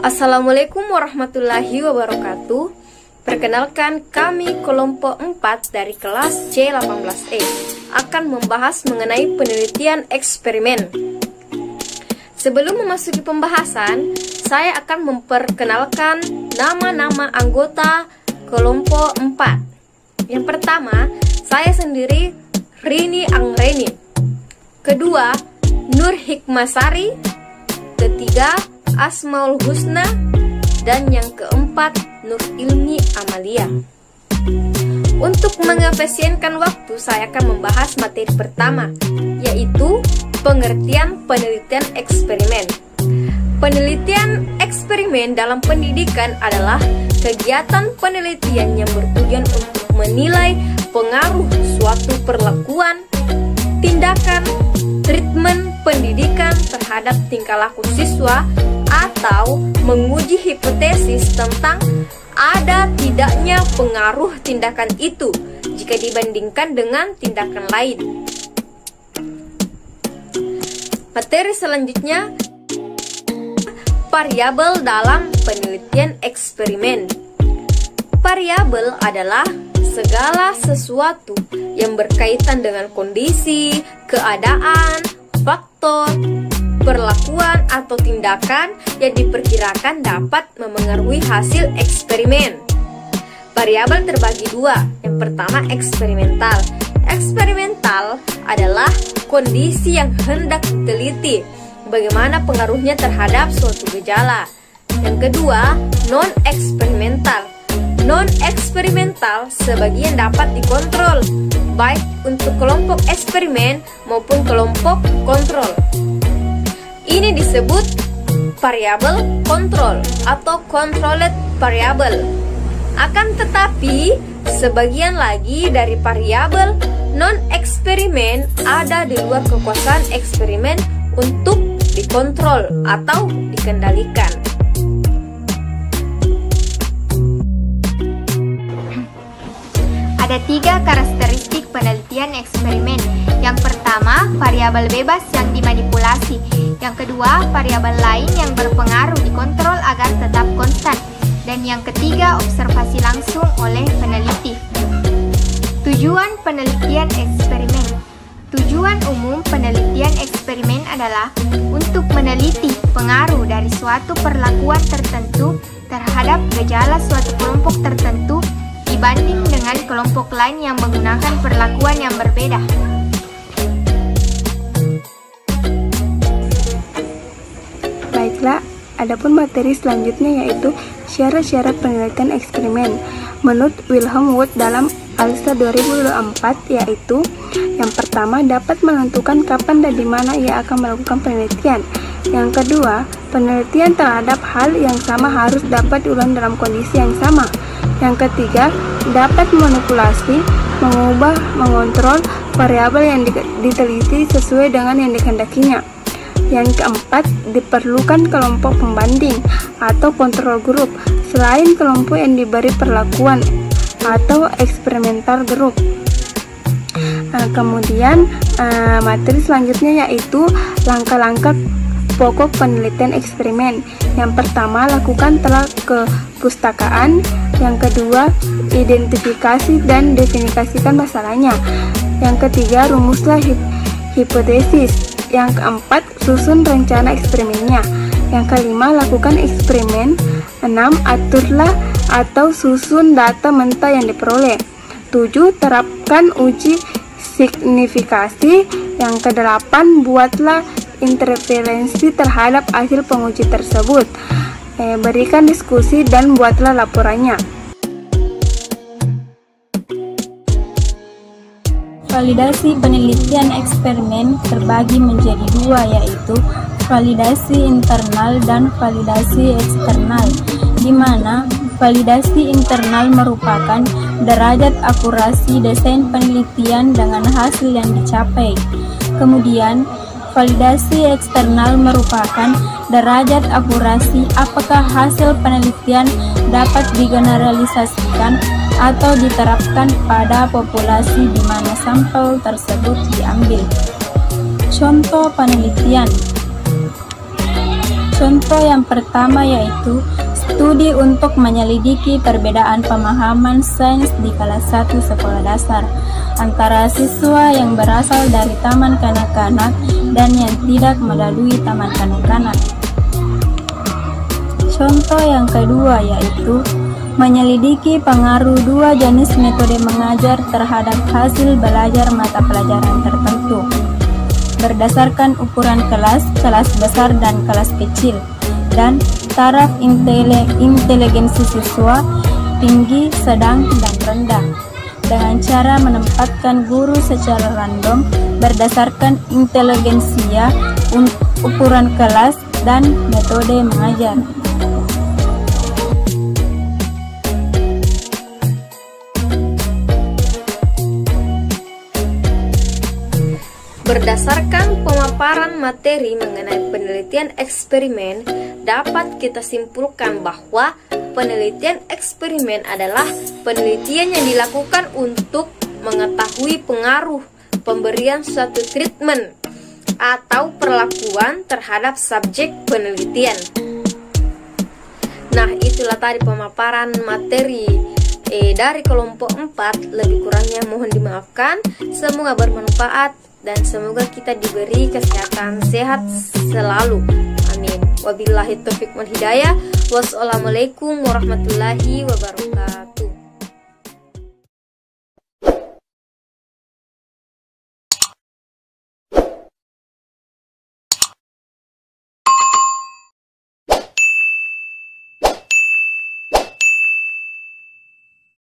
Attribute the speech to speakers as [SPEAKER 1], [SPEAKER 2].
[SPEAKER 1] Assalamualaikum warahmatullahi wabarakatuh. Perkenalkan, kami kelompok 4 dari kelas C18E akan membahas mengenai penelitian eksperimen. Sebelum memasuki pembahasan, saya akan memperkenalkan nama-nama anggota kelompok 4. Yang pertama, saya sendiri Rini Anggreni. Kedua, Nur Hikmasari. Ketiga, Asmaul Husna. Dan yang keempat, Nur Ilmi Amalia. Untuk mengefisienkan waktu, saya akan membahas materi pertama, yaitu pengertian penelitian eksperimen. Penelitian eksperimen dalam pendidikan adalah kegiatan penelitian yang bertujuan untuk menilai pengaruh suatu perlakuan, tindakan, treatment pendidikan terhadap tingkah laku siswa atau menguji hipotesis tentang ada tidaknya pengaruh tindakan itu jika dibandingkan dengan tindakan lain. Materi selanjutnya, variabel dalam penelitian eksperimen. Variabel adalah segala sesuatu yang berkaitan dengan kondisi, keadaan, faktor, perlakuan atau tindakan yang diperkirakan dapat memengaruhi hasil eksperimen. Variabel terbagi dua. Yang pertama, eksperimental. Eksperimental adalah kondisi yang hendak diteliti, bagaimana pengaruhnya terhadap suatu gejala. Yang kedua, non-eksperimental. Non-eksperimental sebagian dapat dikontrol, baik untuk kelompok eksperimen maupun kelompok kontrol. Ini disebut variabel kontrol atau controlled variable. Akan tetapi, sebagian lagi dari variabel non-eksperimen ada di luar kekuasaan eksperimen untuk dikontrol atau dikendalikan.
[SPEAKER 2] Ada 3 karakteristik penelitian eksperimen. Yang pertama, variabel bebas yang dimanipulasi. Yang kedua, variabel lain yang berpengaruh dikontrol agar tetap konstan. Dan yang ketiga, observasi langsung oleh peneliti. Tujuan penelitian eksperimen. Tujuan umum penelitian eksperimen adalah untuk meneliti pengaruh dari suatu perlakuan tertentu terhadap gejala suatu kelompok tertentu dibanding dengan kelompok lain yang menggunakan perlakuan yang berbeda.
[SPEAKER 3] Baiklah, adapun materi selanjutnya yaitu syarat-syarat penelitian eksperimen. Menurut Wilhelm Wundt dalam ALSA 2024, yaitu yang pertama, dapat menentukan kapan dan di mana ia akan melakukan penelitian. Yang kedua, penelitian terhadap hal yang sama harus dapat diulang dalam kondisi yang sama. Yang ketiga, dapat memanipulasi, mengubah, mengontrol variabel yang diteliti sesuai dengan yang dikehendakinya. Yang keempat, diperlukan kelompok pembanding atau kontrol grup selain kelompok yang diberi perlakuan atau eksperimental group. Kemudian materi selanjutnya yaitu langkah-langkah pokok penelitian eksperimen. Yang pertama, lakukan telah kepustakaan. Yang kedua, identifikasi dan definisikan masalahnya. Yang ketiga, rumuslah hipotesis. Yang keempat, susun rencana eksperimennya. Yang kelima, lakukan eksperimen. 6. Aturlah atau susun data mentah yang diperoleh. 7. Terapkan uji signifikasi. Yang kedelapan, buatlah interferensi terhadap hasil penguji tersebut. Berikan diskusi dan buatlah laporannya.
[SPEAKER 4] Validasi penelitian eksperimen terbagi menjadi dua, yaitu validasi internal dan validasi eksternal, di mana validasi internal merupakan derajat akurasi desain penelitian dengan hasil yang dicapai. Kemudian, validasi eksternal merupakan derajat akurasi apakah hasil penelitian dapat digeneralisasikan atau diterapkan pada populasi di mana sampel tersebut diambil. Contoh penelitian. Contoh yang pertama yaitu studi untuk menyelidiki perbedaan pemahaman sains di kelas 1 sekolah dasar antara siswa yang berasal dari taman kanak-kanak dan yang tidak melalui taman kanak-kanak. Contoh yang kedua yaitu menyelidiki pengaruh dua jenis metode mengajar terhadap hasil belajar mata pelajaran tertentu berdasarkan ukuran kelas, kelas besar dan kelas kecil, dan taraf inteligensi siswa tinggi, sedang, dan rendah, dengan cara menempatkan guru secara random berdasarkan inteligensia, ukuran kelas, dan metode mengajar.
[SPEAKER 1] Berdasarkan pemaparan materi mengenai penelitian eksperimen, dapat kita simpulkan bahwa penelitian eksperimen adalah penelitian yang dilakukan untuk mengetahui pengaruh pemberian suatu treatment atau perlakuan terhadap subjek penelitian. Nah, itulah tadi pemaparan materi dari kelompok 4. Lebih kurangnya mohon dimaafkan. Semoga bermanfaat dan semoga kita diberi kesehatan sehat selalu. Amin. Wabillahi taufiq wal hidayah. Wassalamualaikum warahmatullahi wabarakatuh.